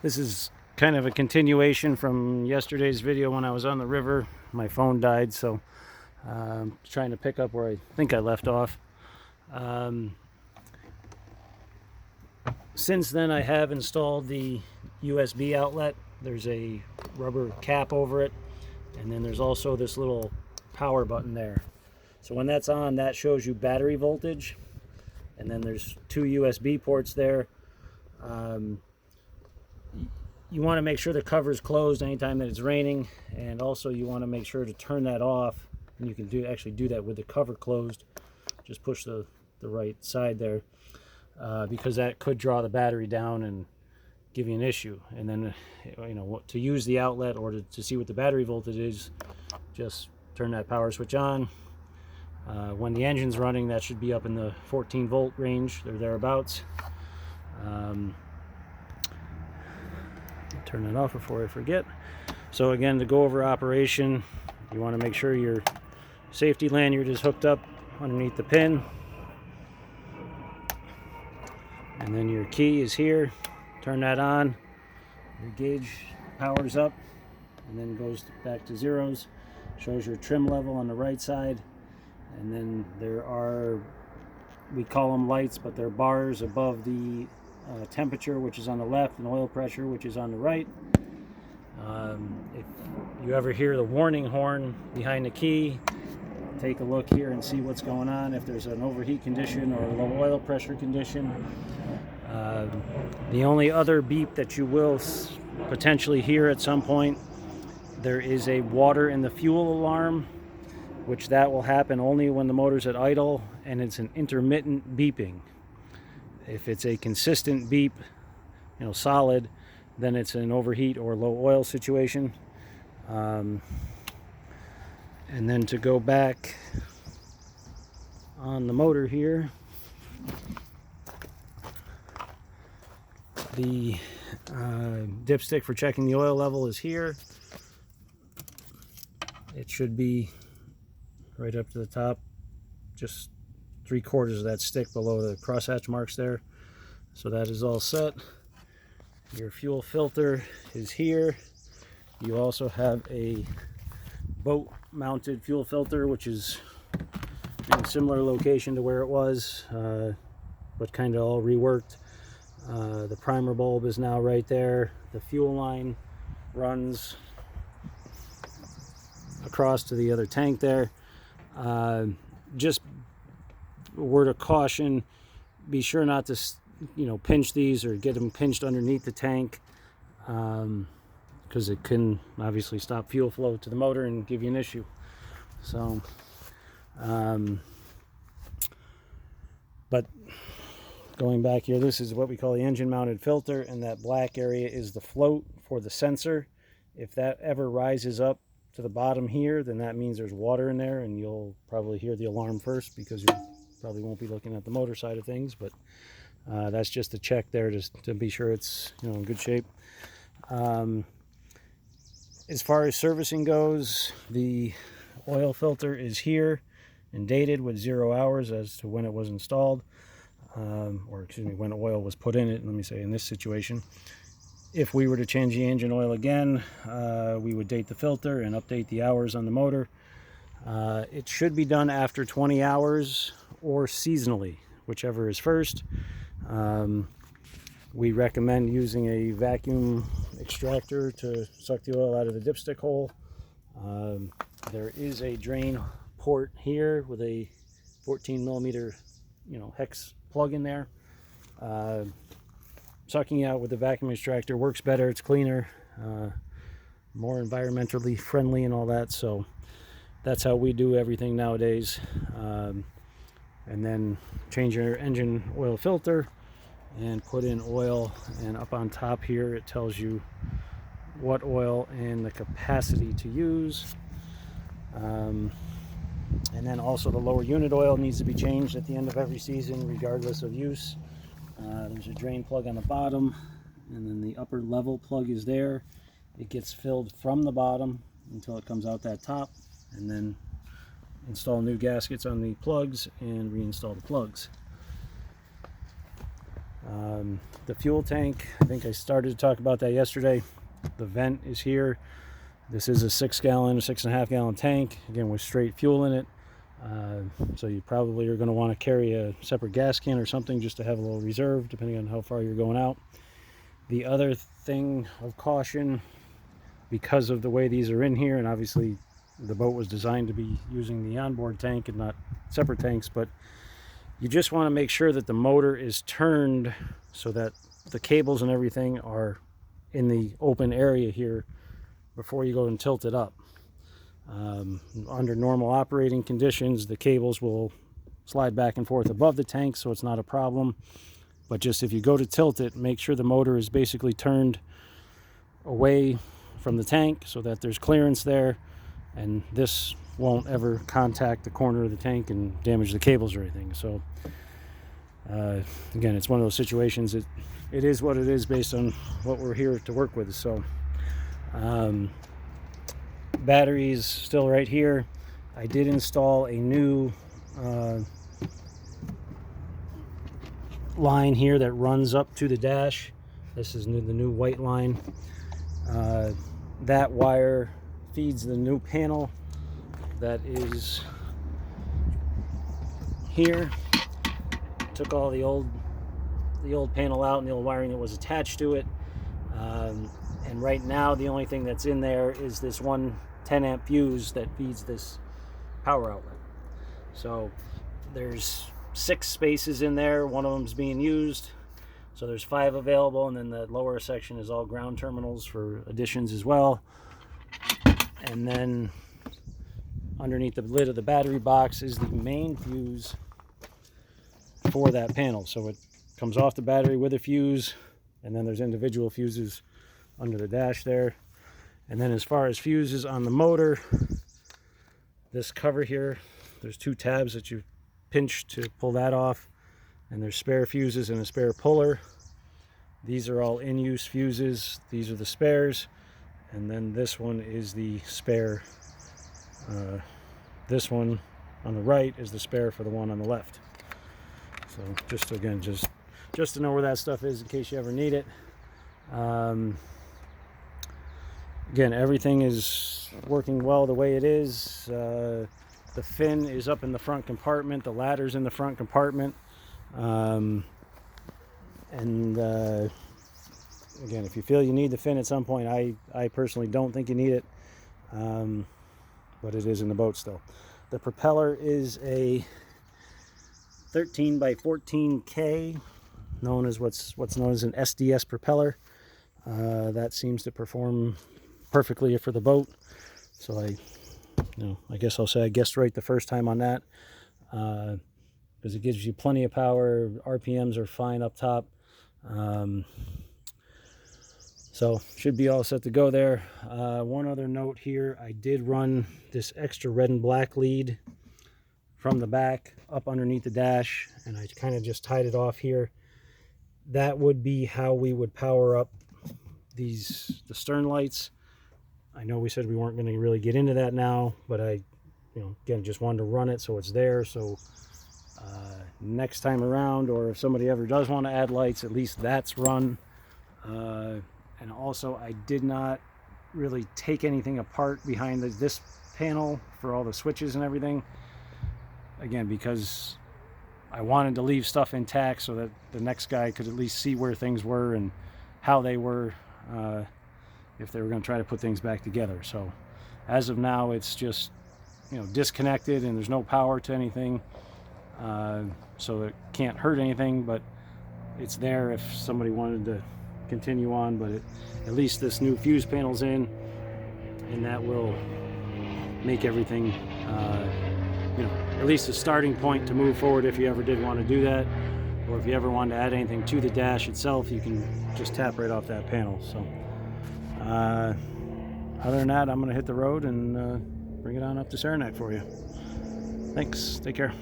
This is kind of a continuation from yesterday's video when I was on the river. My phone died, so I'm trying to pick up where I think I left off. Since then, I have installed the USB outlet. There's a rubber cap over it, and then there's also this little power button there. So when that's on, that shows you battery voltage, and then there's two USB ports there. You want to make sure the cover is closed anytime that it's raining, and also you want to make sure to turn that off, and you can actually do that with the cover closed. Just push the right side there, because that could draw the battery down and give you an issue. And then to use the outlet or to see what the battery voltage is, just turn that power switch on. When the engine's running, that should be up in the 14 volt range or thereabouts. Turn it off before I forget. So again, to go over operation, you want to make sure your safety lanyard is hooked up underneath the pin, and then your key is here. Turn that on, your gauge powers up and then goes back to zeros, shows your trim level on the right side, and then there are, we call them lights, but they're bars above the temperature, which is on the left, and oil pressure, which is on the right. If you ever hear the warning horn behind the key, take a look here and see what's going on, if there's an overheat condition or a low oil pressure condition. The only other beep that you will potentially hear at some point, there is a water in the fuel alarm, which that will happen only when the motor's at idle, and it's an intermittent beeping. If it's a consistent beep, solid, then it's an overheat or low oil situation. And then to go back on the motor here, the dipstick for checking the oil level is here. It should be right up to the top, just 3/4 of that stick below the crosshatch marks there. So that is all set. Your fuel filter is here. You also have a boat mounted fuel filter, which is in a similar location to where it was, but kind of all reworked. The primer bulb is now right there. The fuel line runs across to the other tank there. Just a word of caution, be sure not to pinch these or get them pinched underneath the tank, because it can obviously stop fuel flow to the motor and give you an issue. So but going back here, this is what we call the engine mounted filter, and that black area is the float for the sensor. If that ever rises up to the bottom here, then that means there's water in there, and you'll probably hear the alarm first because you probably won't be looking at the motor side of things. But that's just a check there to be sure it's in good shape. As far as servicing goes, the oil filter is here and dated with 0 hours as to when it was installed, or excuse me, when oil was put in it. Let me say, in this situation, if we were to change the engine oil again, we would date the filter and update the hours on the motor. It should be done after 20 hours or seasonally, whichever is first. We recommend using a vacuum extractor to suck the oil out of the dipstick hole. There is a drain port here with a 14 millimeter hex plug in there. Sucking out with the vacuum extractor works better, it's cleaner, more environmentally friendly and all that. So that's how we do everything nowadays. And then change your engine oil filter and put in oil, and up on top here it tells you what oil and the capacity to use. And then also the lower unit oil needs to be changed at the end of every season regardless of use. There's a drain plug on the bottom, and then the upper level plug is there. It gets filled from the bottom until it comes out that top, and then install new gaskets on the plugs and reinstall the plugs. The fuel tank, I think I started to talk about that yesterday. The vent is here. This is a 6.5 gallon tank, again with straight fuel in it. So you probably are going to want to carry a separate gas can or something just to have a little reserve depending on how far you're going out. The other thing of caution, because of the way these are in here, and obviously the boat was designed to be using the onboard tank and not separate tanks, but you just want to make sure that the motor is turned so that the cables and everything are in the open area here before you go and tilt it up. Under normal operating conditions, the cables will slide back and forth above the tank, so it's not a problem. But just if you go to tilt it, make sure the motor is basically turned away from the tank so that there's clearance there, and this won't ever contact the corner of the tank and damage the cables or anything. So again, it's one of those situations. It is what it is based on what we're here to work with. So batteries still right here. I did install a new line here that runs up to the dash. This is the new white line. That wire feeds the new panel that is here. Took all the old panel out and the old wiring that was attached to it, and right now the only thing that's in there is this one 10 amp fuse that feeds this power outlet. So there's 6 spaces in there, one of them's being used, so there's 5 available, and then the lower section is all ground terminals for additions as well. And then underneath the lid of the battery box is the main fuse for that panel. So it comes off the battery with a fuse, and then there's individual fuses under the dash there. And then as far as fuses on the motor, this cover here, there's 2 tabs that you pinch to pull that off, and there's spare fuses and a spare puller. These are all in-use fuses. These are the spares, and then this one is the spare. This one on the right is the spare for the one on the left. So just again, just to know where that stuff is in case you ever need it. Again, everything is working well the way it is. The fin is up in the front compartment. The ladder's in the front compartment. Again, if you feel you need the fin at some point, I personally don't think you need it, but it is in the boat still. The propeller is a 13 by 14K, known as what's known as an SDS propeller. That seems to perform perfectly for the boat. So I guess I'll say I guessed right the first time on that, because it gives you plenty of power. RPMs are fine up top. So should be all set to go there. One other note here, I did run this extra red and black lead from the back up underneath the dash, and I kind of just tied it off here. That would be how we would power up the stern lights. I know we said we weren't going to really get into that now, but I again just wanted to run it so it's there, so next time around, or if somebody ever does want to add lights, at least that's run. And also, I did not really take anything apart behind this panel for all the switches and everything. Again, because I wanted to leave stuff intact so that the next guy could at least see where things were and how they were, if they were going to try to put things back together. So as of now, it's just disconnected and there's no power to anything, so it can't hurt anything, but it's there if somebody wanted to continue on. But at least this new fuse panel's in, and that will make everything at least a starting point to move forward if you ever did want to do that, or if you ever wanted to add anything to the dash itself, you can just tap right off that panel. So other than that, I'm going to hit the road and bring it on up to Saranac for you. Thanks. Take care.